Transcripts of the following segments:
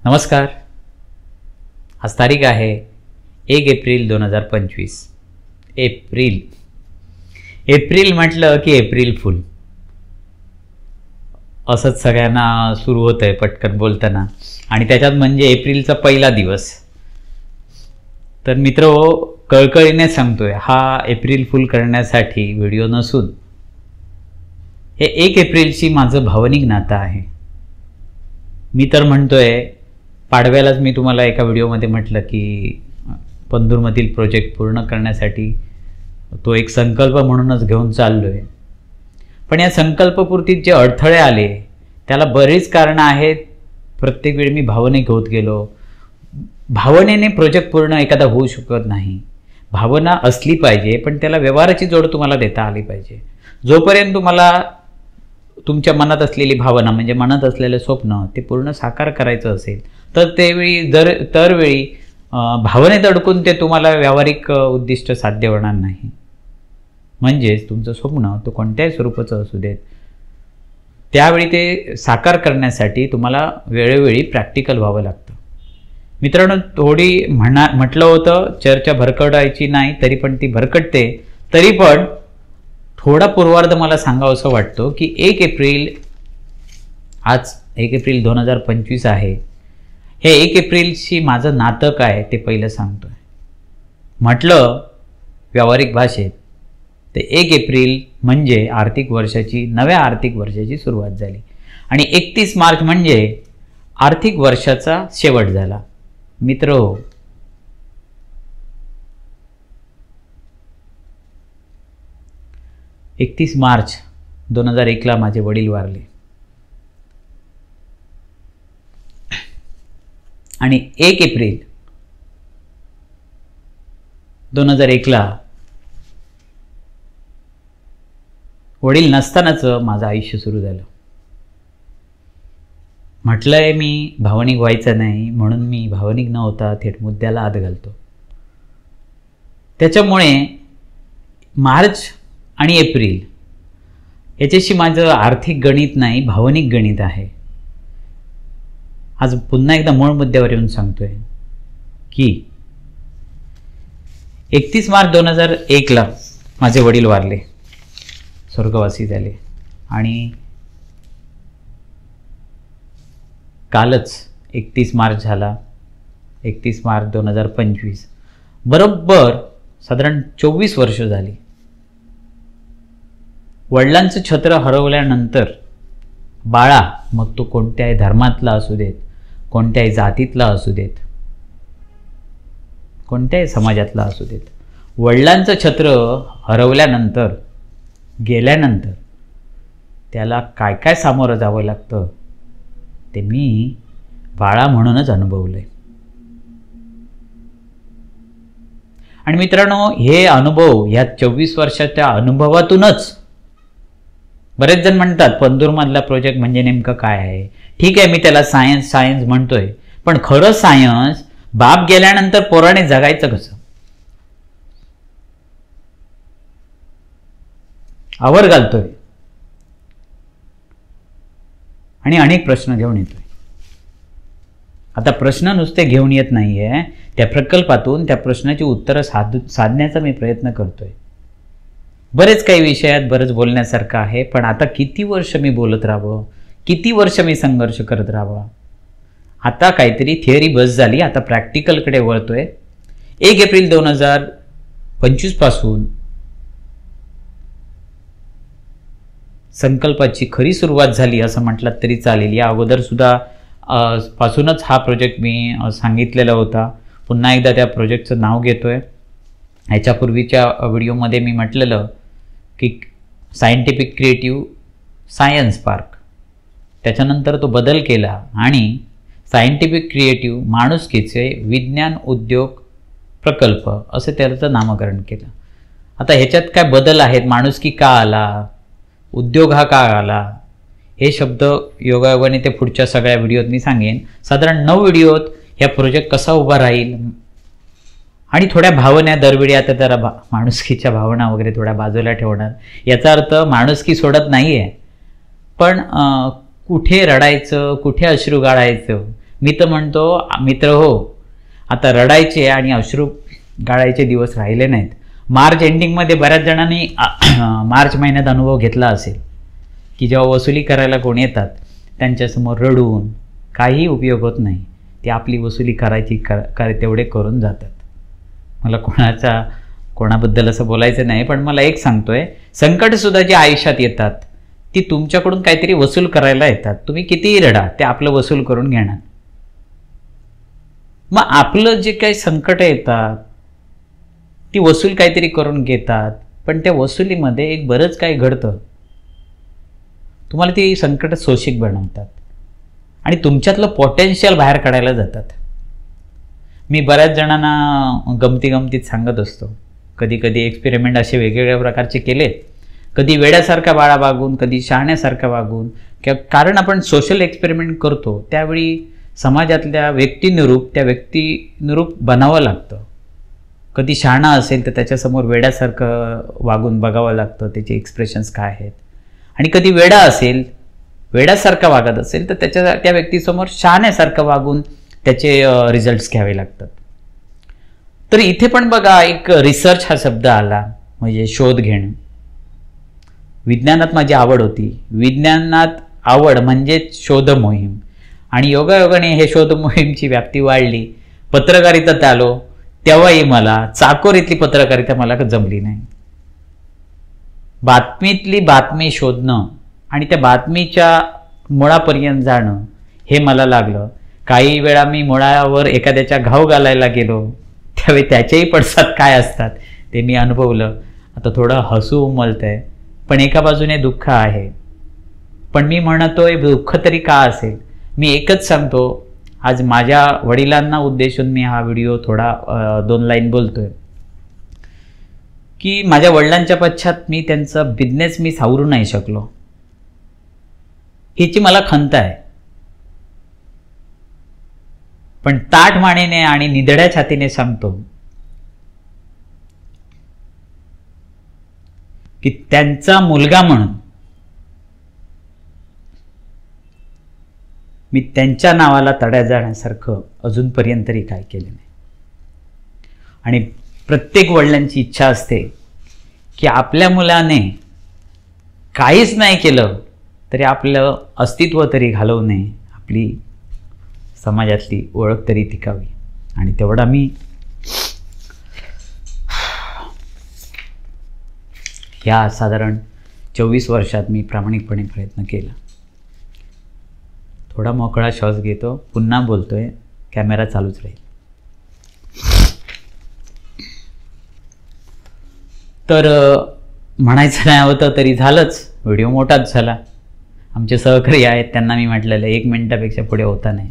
नमस्कार। आज तारीख आहे 1 एप्रिल 2025। एप्रिल म्हटलं की एप्रिल फुल असंच सगळ्यांना सुरू होत आहे पटकन बोलताना, आणि त्याच्यात म्हणजे एप्रिलचा पहिला दिवस। तर मित्र, कळकळीने सांगतोय, हा एप्रिल फुल करण्यासाठी व्हिडिओ नसून हे 1 एप्रिलशी माझं भावनिक नातं आहे। मी तर म्हणतोय, पाडव्यालाच मी तुम्हाला एका व्हिडिओमध्ये म्हटलं की पंधूरमधील प्रोजेक्ट पूर्ण करण्यासाठी तो एक संकल्प म्हणूनच घेऊन चाललोय। पण या संकल्पपूर्तीत जे अडथळे आले त्याला बरीच कारणं आहेत। प्रत्येक वेळी मी भावनिक होत गेलो। भावनेने प्रोजेक्ट पूर्ण एखादा होऊ शकत नाही। भावना असली पाहिजे, पण त्याला व्यवहाराची जोड तुम्हाला देता आली पाहिजे। जोपर्यंत तुम्हाला तुमच्या मनात असलेली भावना म्हणजे मनात असलेले स्वप्न ते पूर्ण साकार करायचं असेल तर त्यावेळी भावनेत अडकून ते तुम्हाला व्यावहारिक उद्दिष्ट साध्य होणार नाही। म्हणजेच तुमचं स्वप्न तो कोणत्याही स्वरूपाचं असू देत, त्यावेळी ते साकार करण्यासाठी तुम्हाला वेळोवेळी प्रॅक्टिकल व्हावं लागतं। मित्रांनो, थोडी म्हटलं होतं चर्चा भरकटायची नाही, तरी पण ती भरकटते। तरी पण थोडा पूर्वार्ध मला सांगावंसं वाटतो की 1 एप्रिल, आज 1 एप्रिल 2025 आहे। हे 1 एप्रिलशी माझं नातं काय ते पहिलं सांगतोय। म्हटलं व्यावहारिक भाषेत ते 1 एप्रिल म्हणजे नव्या आर्थिक वर्षाची सुरुवात झाली, आणि 31 मार्च म्हणजे आर्थिक वर्षाचा शेवट झाला। मित्र, 31 मार्च 2001 माझे वडील वारले, आणि 1 एप्रिल 2001 वडील नसतानाच माझं आयुष्य सुरू झालं। म्हटलंय मी भावनिक व्हायचं नाही, म्हणून मी भावनिक न होता थेट मुद्द्याला हात घालतो। त्याच्यामुळे मार्च आणि एप्रिल याच्याशी माझं आर्थिक गणित नाही, भावनिक गणित आहे। आज पुन्हा एकदा मूळ मुद्द्यावर येऊन सांगतोय की 31 मार्च 2001 माझे वडील वारले, स्वर्गवासी झाले, आणि कालच 31 मार्च झाला। 31 मार्च 2025 बरोबर साधारण 24 वर्ष झाली। वडिलांचं छत्र हरवल्यानंतर बाळा, मग तो कोणत्याही धर्मातला असू देत, कोणत्याही जातीतला असू देत, कोणत्याही समाजातला असू देत, वडिलांचं छत्र हरवल्यानंतर गेल्यानंतर त्याला काय काय सामोरं जावं लागतं ते मी बाळा म्हणूनच अनुभवलंय। आणि मित्रांनो, हे अनुभव ह्या 24 वर्षाच्या अनुभवातूनच, बरेच जण म्हणतात पंधूरमधला प्रोजेक्ट म्हणजे नेमकं काय आहे। ठीक आहे, मी त्याला सायन्स म्हणतोय, पण खरं सायन्स बाप गेल्यानंतर पोराने जगायचं कसं, आवर घालतोय आणि अनेक प्रश्न घेऊन येतोय। आता प्रश्न नुसते घेऊन येत नाहीये, त्या प्रकल्पातून त्या प्रश्नाची उत्तरं साधण्याचा मी प्रयत्न करतोय। बरेच काही विषयात बरंच बोलण्यासारखं आहे, पण आता किती वर्ष मी बोलत राहावं, किती वर्ष मी संघर्ष करत राहावं। आता काहीतरी थिअरी बस झाली, आता प्रॅक्टिकलकडे वळतोय। 1 एप्रिल 2025 पासून संकल्पाची खरी सुरुवात झाली असं म्हटलं तरी चालेल। या अगोदर सुद्धा पासूनच हा प्रोजेक्ट मी सांगितलेला होता। पुन्हा एकदा त्या प्रोजेक्टचं नाव घेतोय। ह्याच्यापूर्वीच्या व्हिडिओमध्ये मी म्हटलेलं की सायंटिफिक क्रिएटिव्ह सायन्स पार्क, त्याच्यानंतर तो बदल केला आणि सायंटिफिक क्रिएटिव्ह माणुसकीचे विज्ञान उद्योग प्रकल्प असं त्याचं नामकरण केलं। आता ह्याच्यात काय बदल आहेत, माणुसकी का आला, उद्योग हा का आला, हे शब्द योगायोगाने ते पुढच्या सगळ्या व्हिडिओत मी सांगेन। साधारण 9 व्हिडिओत ह्या प्रोजेक्ट कसा उभा राहील, आणि थोड्या भावना दरवेळी आता जरा माणुसकीच्या भावना वगैरे थोड्या बाजूला ठेवणार। याचा अर्थ माणुसकी सोडत नाही आहे, पण कुठे रडायचं, कुठे अश्रू गाळायचं, मी तर म्हणतो मित्र हो, आता रडायचे आणि अश्रू गाळायचे दिवस राहिले नाहीत. मार्च एंडिंगमध्ये बऱ्याच जणांनी मार्च महिन्यात अनुभव घेतला असेल की जेव्हा वसुली करायला कोण येतात त्यांच्यासमोर रडून काही उपयोग होत नाही. ती आपली वसुली करायची तेवढे करून जातात. मला कोणाबद्दल असं बोलायचं नाही, पण मला एक सांगतोय, संकटसुद्धा जे आयुष्यात येतात ती तुमच्याकडून काहीतरी वसूल करायला येतात. तुम्ही कितीही रडा, ते आपलं वसूल करून घेणार. मग आपलं जे काही संकट येतात ती वसूल काहीतरी करून घेतात, पण त्या वसुलीमध्ये एक बरंच काही घडतं. तुम्हाला ती संकट सोशिक बनवतात आणि तुमच्यातलं पोटेन्शियल बाहेर काढायला जातात. मी बऱ्याच जणांना गमतीत सांगत असतो, कधी कधी एक्सपेरिमेंट असे वेगवेगळ्या प्रकारचे केले, कधी वेड्यासारखा बाळा वागून, कधी शहाण्यासारखा वागून. कारण आपण सोशल एक्सपेरिमेंट करतो त्यावेळी समाजातल्या व्यक्तीनुरूप त्या व्यक्तीनुरूप बनावं लागतं. कधी शहाणा असेल तर त्याच्यासमोर वेड्यासारखं वागून बघावं लागतं, त्याचे एक्सप्रेशन्स काय आहेत. आणि कधी वेडा असेल, वेड्यासारखा वागत असेल तर त्या व्यक्तीसमोर शहाण्यासारखं वागून त्याचे रिझल्ट्स घ्यावे लागतात. तर इथे पण बघा, एक रिसर्च हा शब्द आला, म्हणजे शोध घेणं. विज्ञानात माझी आवड होती. विज्ञानात आवड म्हणजे शोध मोहीम, आणि योगायोगाने हे शोध मोहीमची व्याप्ती वाढली. पत्रकारितेत आलो तेव्हाही मला चाकोर इथली पत्रकारिता मला जमली नाही. बातमीतली बातमी शोधणं आणि त्या बातमीच्या मुळापर्यंत जाणं हे मला लागलं. काही वेळा मी मुळावर एखाद्याच्या घाव घालायला गेलो त्यावेळी त्याचेही पडसाद काय असतात ते मी अनुभवलं. आता थोडं हसू उमलतंय, पण एका बाजूने दुःख आहे. पण मी म्हणतोय दुःख तरी का असेल, मी एकच सांगतो, आज माझ्या वडिलांना उद्देशून मी हा व्हिडिओ थोडा 2 लाईन बोलतोय की माझ्या वडिलांच्या पश्चात मी त्यांचा बिझनेस मी सावरू नाही शकलो, ह्याची मला खंत आहे. पण ताठ मानेने आणि निधड्या छातीने सांगतो की त्यांचा मुलगा म्हणून मी त्यांच्या नावाला तड्या जाण्यासारखं अजूनपर्यंत तरी काय केलं नाही. आणि प्रत्येक वडिलांची इच्छा असते की आपल्या मुलाने काहीच नाही केलं तरी आपलं अस्तित्व तरी घालवू नये, आपली समाजातली ओळख तरी टिकावी. आणि तेवढा मी ह्या साधारण 24 वर्षात मी प्रामाणिकपणे प्रयत्न केला. थोडा मोकळा श्वास घेतो, पुन्हा बोलतोय, कॅमेरा चालूच राहील. तर म्हणायचं नाही होतं तरी झालंच, व्हिडिओ मोठाच झाला. आमचे सहकारी आहेत त्यांना मी म्हटलेलं 1 मिनिटापेक्षा पुढे होता नाही,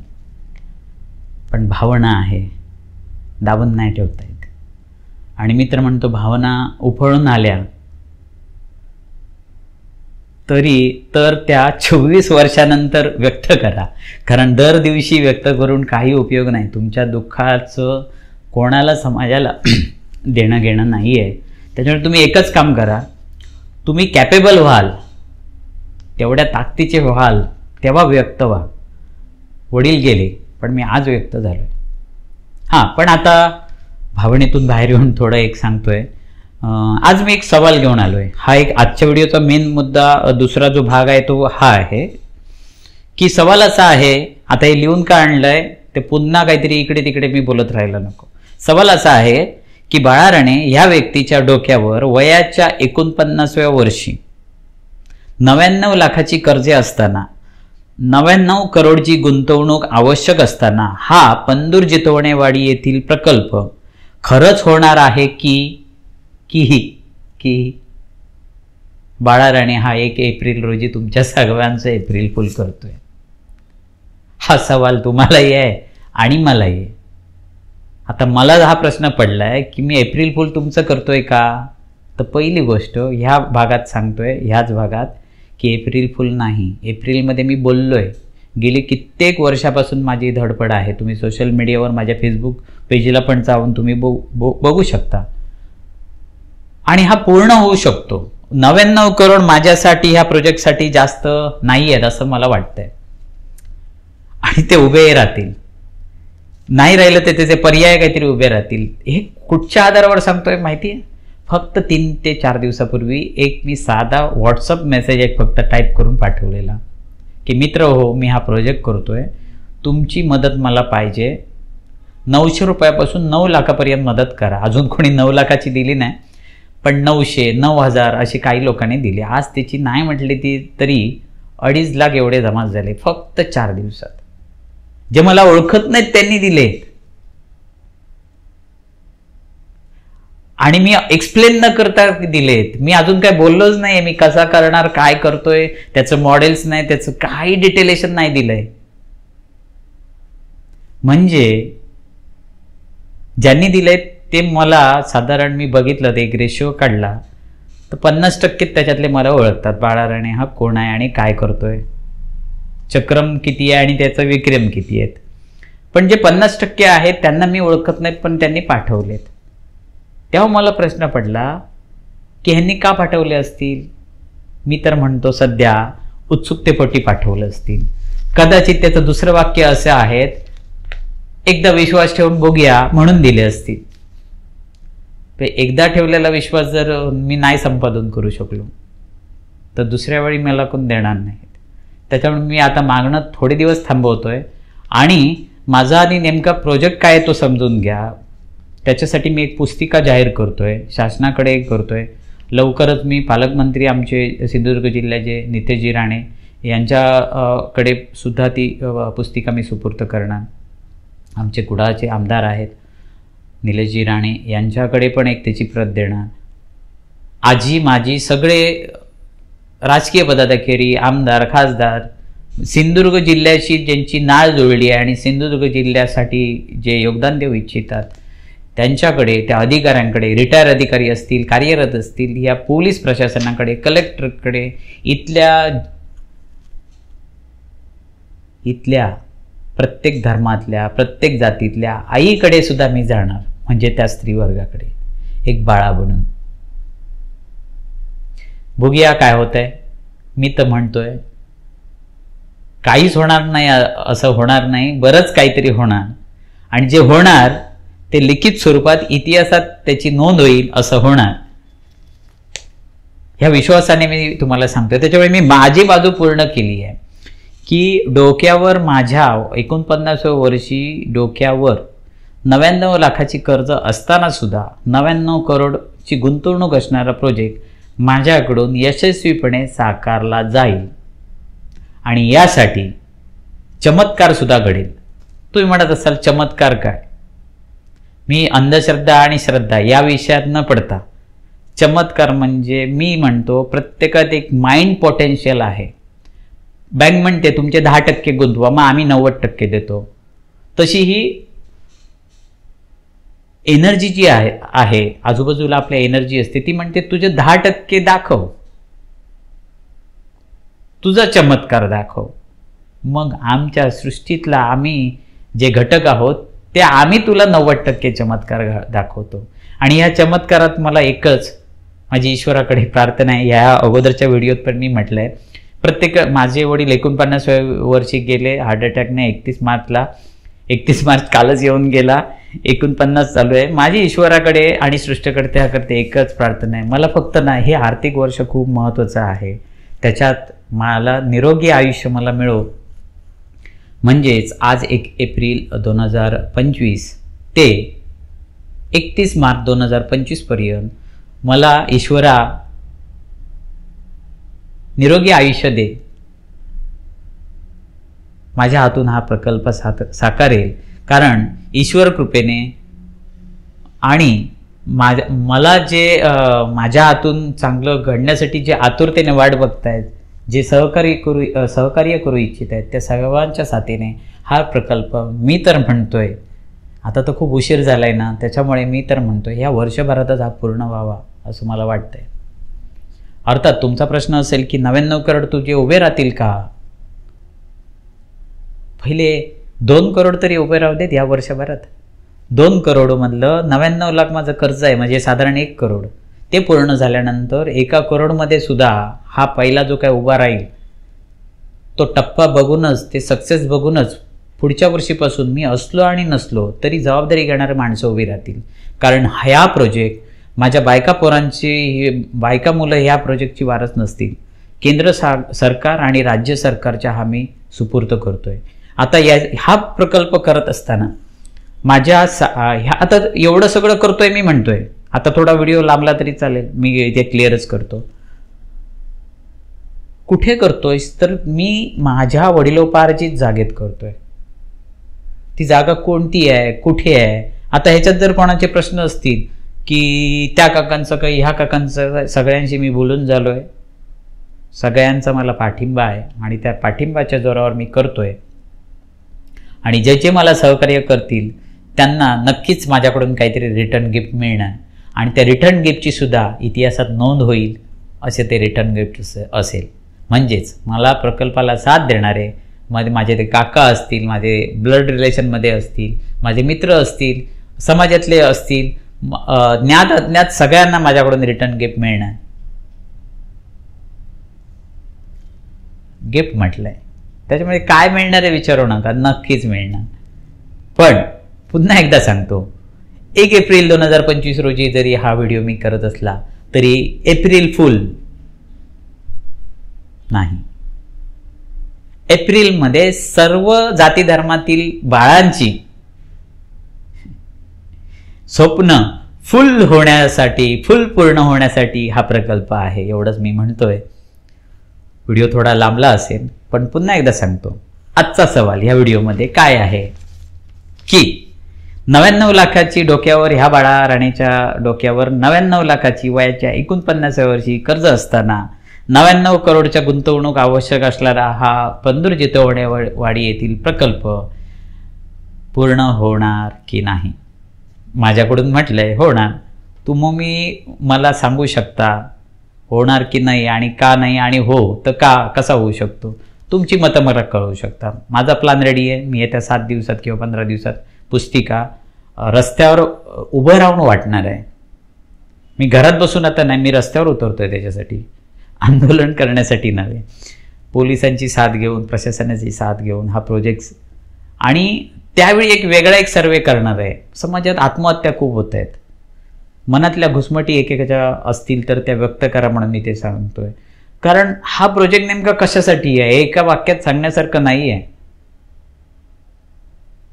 पण भावना आहे, दाबून नाही ठेवता येत. आणि मित्र म्हणतो भावना उफळून आल्या तर त्या 24 वर्षानंतर व्यक्त करा, कारण दर दिवशी व्यक्त करून काही उपयोग नाही. तुमच्या दुःखाचं कोणाला समाजाला देणं घेणं नाही आहे. त्याच्यामुळे तुम्ही एकच काम करा, तुम्ही कॅपेबल व्हाल, तेवढ्या ताकदीचे व्हाल तेव्हा व्यक्त व्हा. वडील गेले पण मी आज व्यक्त झालो आहे. हां, पण आता भावनेतून बाहेर येऊन थोडं एक सांगतोय. आज मी एक सवाल घेऊन आलो आहे. हा एक आजच्या व्हिडिओचा मेन मुद्दा, दुसरा जो भाग आहे तो हा आहे की सवाल असा आहे, आता हे लिहून का आणलंय ते पुन्हा काहीतरी इकडे तिकडे मी बोलत राहायला नको. सवाल असा आहे की बाळा राणे ह्या व्यक्तीच्या डोक्यावर वयाच्या 49व्या वर्षी 99 लाखाची कर्जे असताना, 99 करोडची गुंतवणूक आवश्यक असताना हा पंदूर जितवणेवाडी येथील प्रकल्प खरंच होणार आहे की बाळा राणे हा 1 एप्रिल रोजी तुमच्या सगळ्यांचं एप्रिल फुल करतोय? हा सवाल तुम्हालाही आहे आणि मलाही आहे. आता मला हा प्रश्न पडलाय की मी एप्रिल फुल तुमचं करतोय का? तर पहिली गोष्ट ह्या भागात सांगतोय, ह्याच भागात, की एप्रिल फुल नाही. एप्रिलमध्ये मी बोललोय, गेली कित्येक वर्षापासून माझी धडपड आहे. तुम्ही सोशल मीडियावर माझ्या फेसबुक पेजला पण जाऊन तुम्ही बघू शकता. आणि हा पूर्ण होऊ शकतो. 99 करोड माझ्यासाठी ह्या प्रोजेक्टसाठी जास्त नाही आहेत असं मला वाटतंय. आणि ते उभे राहतील, नाही राहिलं तर त्याचे पर्याय काहीतरी उभे राहतील. हे कुठच्या आधारावर सांगतोय माहिती आहे? फक्त 3 ते 4 दिवसापूर्वी एक मी साधा व्हॉट्सअप मेसेज एक फक्त टाईप करून पाठवलेला की मित्र हो, मी हा प्रोजेक्ट करतोय, तुमची मदत मला पाहिजे. 900 रुपयापासून 9 लाखापर्यंत मदत करा. अजून कोणी 9 लाखाची दिली नाही, पण 900, 9000 अशी काही लोकांनी दिली. आज त्याची नाही म्हटली ती तरी 2.5 लाख एवढे जमा झाले फक्त 4 दिवसात. जे मला ओळखत नाहीत त्यांनी दिले. आणि मी एक्सप्लेन न करता दिलेत. मी अजून काय बोललोच नाही, मी कसा करणार, काय करतोय, त्याचं मॉडेल्स नाही, त्याचं काही डिटेलेशन नाही दिलंय. म्हणजे ज्यांनी दिलंय ते मला साधारण मी बघितलं, ते एक रेशिओ काढला तर 50% त्याच्यातले मला ओळखतात. बाळा राणे हा कोण आहे आणि काय करतोय, चक्रम किती आहे आणि त्याचा विक्रम किती आहेत. पण जे 50% आहेत त्यांना मी ओळखत नाहीत, पण त्यांनी पाठवलेत. तेव्हा मला प्रश्न पडला की ह्यांनी का पाठवले असतील? मी तर म्हणतो सध्या उत्सुकतेपोटी पाठवलं असतील. कदाचित त्याचं दुसरं वाक्य असं आहेत, एकदा विश्वास ठेवून बघूया म्हणून दिले असतील. एकदा ठेवलेला विश्वास जर मी नाही संपादन करू शकलो तर दुसऱ्या वेळी मला कोण देणार नाहीत. त्याच्यामुळे मी आता मागणं थोडे दिवस थांबवतोय आणि माझा आणि नेमका प्रोजेक्ट काय तो समजून घ्या. त्याच्यासाठी मी एक पुस्तिका जाहीर करतोय, शासनाकडे करतोय. लवकरच मी पालकमंत्री आमचे सिंधुदुर्ग जिल्ह्याचे नितेशजी राणे यांच्याकडे सुद्धा ती पुस्तिका मी सुपूर्द करणार. आमचे कुडाळचे आमदार आहेत निलेशजी राणे, यांच्याकडे पण एक त्याची प्रत देणार. आजी माझी सगळे राजकीय पदाधिकारी, आमदार, खासदार, सिंधुदुर्ग जिल्ह्याशी ज्यांची नाळ जुळली आहे आणि सिंधुदुर्ग जिल्ह्यासाठी जे योगदान देऊ इच्छितात त्यांच्याकडे, त्या अधिकाऱ्यांकडे, रिटायर अधिकारी असतील, कार्यरत असतील, या पोलीस प्रशासनाकडे, कलेक्टरकडे, इथल्या प्रत्येक धर्मातल्या, प्रत्येक जातीतल्या आईकडे सुद्धा मी जाणार, म्हणजे त्या स्त्री वर्गाकडे एक बाळा बनून. बघूया काय होतंय. मी तर म्हणतोय काहीच होणार नाही असं होणार नाही, बरंच काहीतरी होणार. आणि जे होणार ते लिखित स्वरूपात इतिहासात त्याची नोंद होईल असं होणार, ह्या विश्वासाने मी तुम्हाला सांगतोय. त्याच्यामुळे मी माझी बाजू पूर्ण केली आहे की डोक्यावर माझ्या 49व्या वर्षी डोक्यावर 99 लाखाची कर्ज असताना सुद्धा 99 करोडची गुंतवणूक असणारा प्रोजेक्ट माझ्याकडून यशस्वीपणे साकारला जाईल. आणि यासाठी चमत्कार सुद्धा घडेल. तुम्ही म्हणत असाल चमत्कार काय? मी अंधश्रद्धा आणि श्रद्धा या विषयात न पडता चमत्कार म्हणजे मी म्हणतो प्रत्येकात एक माइंड पोटेन्शियल आहे. बँक म्हणते तुमचे 10% गुंतवा, मग आम्ही 90% देतो. तशी ही एनर्जी जी आहे आजूबाजूला आपल्या एनर्जी असते, ती म्हणते तुझे 10% दाखव, तुझा चमत्कार दाखव. मग आमच्या सृष्टीतला आम्ही जे घटक आहोत ते आम्ही तुला 90% चमत्कार दाखवतो. आणि या चमत्कारात मला एकच माझी ईश्वराकडे प्रार्थना आहे. या अगोदरच्या व्हिडिओत पण मी म्हटलंय, प्रत्येक माझे वडील 49व्या वर्षी गेले हार्ट अटॅकने 31 मार्चला. 31 मार्च कालच येऊन गेला, 49 चालू आहे. माझी ईश्वराकडे आणि सृष्टीकर्त्याकडे एकच प्रार्थना आहे, मला फक्त ना हे आर्थिक वर्ष खूप महत्त्वाचं आहे, त्याच्यात मला निरोगी आयुष्य मला मिळो. म्हणजेच आज 1 एप्रिल 2025 ते 31 मार्च 2025 पर्यंत मला ईश्वरा निरोगी आयुष्य दे. माझ्या हातून हा प्रकल्प साकारेल, कारण ईश्वर कृपेने आणि मला जे माझ्या हातून चांगलं घडण्यासाठी जे आतुरतेने वाट बघतायत, जे सहकार्य करू इच्छित आहेत, त्या सर्वांच्या साथीने हा प्रकल्प मी तर म्हणतोय, आता तर खूप उशीर झालाय ना, त्याच्यामुळे मी तर म्हणतोय ह्या वर्षभरातच हा पूर्ण व्हावा असं मला वाटतंय. अर्थात तुमचा प्रश्न असेल की 99 करोड तुझे उभे राहतील का? पहिले 2 करोड तरी उभे राहू देत या वर्षभरात. 2 करोडमधलं 99 लाख माझं कर्ज आहे, म्हणजे साधारण 1 करोड. ते पूर्ण झाल्यानंतर 1 करोडमध्ये सुद्धा हा पहिला जो काय उभा राहील तो टप्पा बघूनच, ते सक्सेस बघूनच पुढच्या वर्षीपासून मी असलो आणि नसलो तरी जबाबदारी घेणारे माणसं उभी राहतील. कारण ह्या प्रोजेक्ट माझ्या बायका मुलं ह्या प्रोजेक्टची वारस नसतील. केंद्र सरकार आणि राज्य सरकारच्या मी सुपूर्द करतोय. आता हा प्रकल्प करत असताना आता एवढं सगळं करतोय मी म्हणतोय. आता थोडा व्हिडिओ लांबला तरी चालेल, मी इथे क्लिअरच करतो. कुठे करतोयस तर मी माझ्या वडिलोपार्जित जागेत करतोय. ती जागा कोणती आहे, कुठे आहे? आता ह्याच्यात जर कोणाचे प्रश्न असतील की त्या काकांचं काही ह्या काकांचं, सगळ्यांशी मी बोलून झालोय. सगळ्यांचा मला पाठिंबा आहे आणि त्या पाठिंबाच्या जोरावर मी करतोय. आणि जे मला सहकार्य करतील त्यांना नक्कीच माझ्याकडून काहीतरी रिटर्न गिफ्ट मिळणार आणि त्या रिटर्न गिफ्टची सुद्धा इतिहासात नोंद होईल असे ते रिटर्न गिफ्ट असेल. म्हणजेच मला प्रकल्पाला साथ देणारे माझे ते काका असतील, माझे ब्लड रिलेशनमध्ये असतील, माझे मित्र असतील, समाजातले असतील, ज्ञात अज्ञात सगळ्यांना माझ्याकडून रिटर्न गिफ्ट मिळणार. गिफ्ट म्हटलंय त्याच्यामुळे काय मिळणार आहे विचारू नका, नक्कीच मिळणार. पण पुन्हा एकदा सांगतो, 1 एप्रिल 2025 रोजी जरी हा व्हिडिओ मी करत असला तरी एप्रिल फुल नाही. एप्रिलमध्ये सर्व जाती धर्मातील बाळांची स्वप्न फुल पूर्ण होण्यासाठी हा प्रकल्प आहे. एवढंच मी म्हणतोय. व्हिडिओ थोडा लांबला असेल पण पुन्हा एकदा सांगतो, आजचा सवाल ह्या व्हिडिओमध्ये काय आहे की 99 लाखाची डोक्यावर, ह्या बाळा राणीच्या डोक्यावर 99 लाखाची वयाच्या 49व्या वर्षी कर्ज असताना 99 करोडच्या गुंतवणूक आवश्यक असणारा हा पंदूर जितवणेवाडी येथील प्रकल्प पूर्ण होणार की नाही? माझ्याकडून म्हटलंय होणार. मला सांगू शकता होणार की नाही आणि का नाही, आणि हो तर कसा होऊ शकतो? तुमची मतं मला कळवू शकता. माझा प्लॅन रेडी आहे. मी येत्या 7 दिवसात किंवा 15 दिवसात पुस्तिका रस्त्यावर उभं राहून वाटणार आहे. मी घरात बसून आता नाही, मी रस्त्यावर उतरतोय त्याच्यासाठी, आंदोलन करण्यासाठी नव्हे. पोलिसांची साथ घेऊन, प्रशासनाची साथ घेऊन हा प्रोजेक्ट, आणि त्यावेळी एक सर्वे करणार आहे. समाजात आत्महत्या खूप होत आहेत. मनातल्या घुसमटी एकेकाच्या असतील तर त्या व्यक्त करा म्हणून मी ते सांगतोय. कारण हा प्रोजेक्ट नेमका कशासाठी आहे एका वाक्यात सांगण्यासारखं नाही आहे.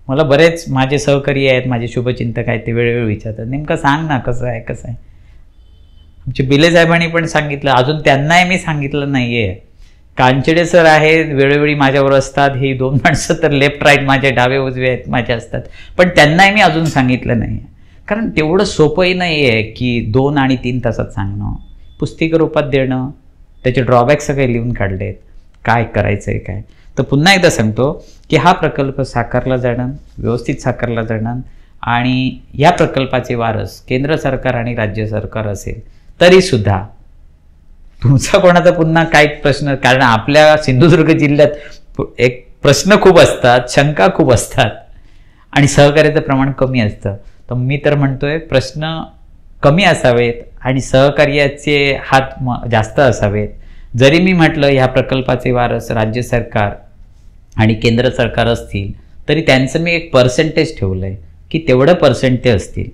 मला बरेच माझे सहकारी आहेत, माझे शुभचिंतक आहेत, ते वेळोवेळी विचारतात नेमकं सांग ना कसं आहे. आमचे बिले साहेबांनी पण सांगितलं, अजून त्यांनाही मी सांगितलं नाहीये. कांचडे सर आहेत, वेळोवेळी माझ्यावर असतात. ही 2 माणसं तर लेफ्ट राईट माझे डावे उजवे आहेत माझे असतात, पण त्यांनाही मी अजून सांगितलं नाही. कारण तेवढं सोपंही नाही आहे की 2 आणि 3 तासात सांगणं, पुस्तिका रूपात देणं, त्याचे ड्रॉबॅक सगळे लिहून काढलेत, काय करायचं आहे काय. तर पुन्हा एकदा सांगतो की हा प्रकल्प साकारला जाणं, व्यवस्थित साकारला जाणं, आणि या प्रकल्पाचे वारस केंद्र सरकार आणि राज्य सरकार असेल तरीसुद्धा तुमचा कोणाचा पुन्हा काय प्रश्न, कारण आपल्या सिंधुदुर्ग जिल्ह्यात एक प्रश्न खूप असतात, शंका खूप असतात आणि सहकार्याचं प्रमाण कमी असतं. तर मी तर म्हणतोय प्रश्न कमी असावेत आणि सहकार्याचे हात जास्त असावेत. जरी मी म्हटलं ह्या प्रकल्पाचे वारस राज्य सरकार आणि केंद्र सरकार असतील तरी त्यांचं मी एक पर्सेंटेज ठेवलंय की तेवढं पर्सेंट ते असतील.